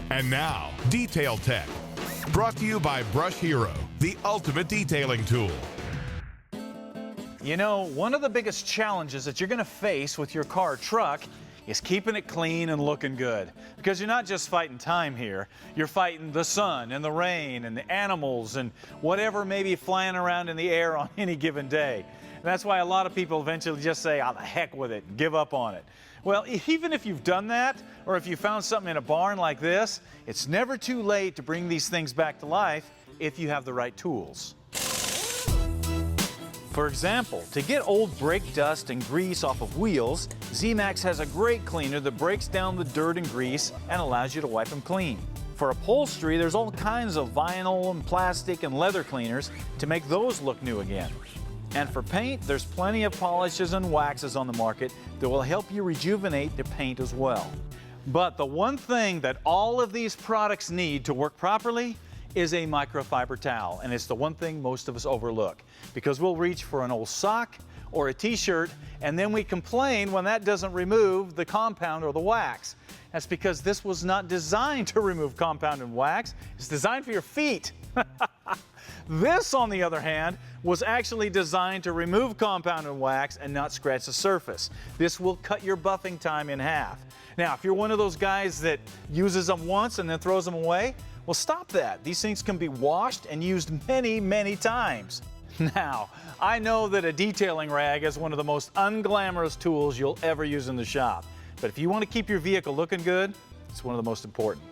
And now, Detail Tech, brought to you by Brush Hero, the ultimate detailing tool. You know, one of the biggest challenges that you're going to face with your car or truck is keeping it clean and looking good. Because you're not just fighting time here, you're fighting the sun and the rain and the animals and whatever may be flying around in the air on any given day. And that's why a lot of people eventually just say, "Oh, the heck with it," and give up on it. Well, even if you've done that, or if you found something in a barn like this, it's never too late to bring these things back to life if you have the right tools. For example, to get old brake dust and grease off of wheels, zMAX has a great cleaner that breaks down the dirt and grease and allows you to wipe them clean. For upholstery, there's all kinds of vinyl and plastic and leather cleaners to make those look new again. And for paint, there's plenty of polishes and waxes on the market that will help you rejuvenate the paint as well. But the one thing that all of these products need to work properly is a microfiber towel, and it's the one thing most of us overlook, because we'll reach for an old sock or a t-shirt and then we complain when that doesn't remove the compound or the wax. That's because this was not designed to remove compound and wax, it's designed for your feet. This, on the other hand, was actually designed to remove compound and wax and not scratch the surface. This will cut your buffing time in half. Now, if you're one of those guys that uses them once and then throws them away, well, stop that. These things can be washed and used many, many times. Now, I know that a detailing rag is one of the most unglamorous tools you'll ever use in the shop. But if you want to keep your vehicle looking good, it's one of the most important.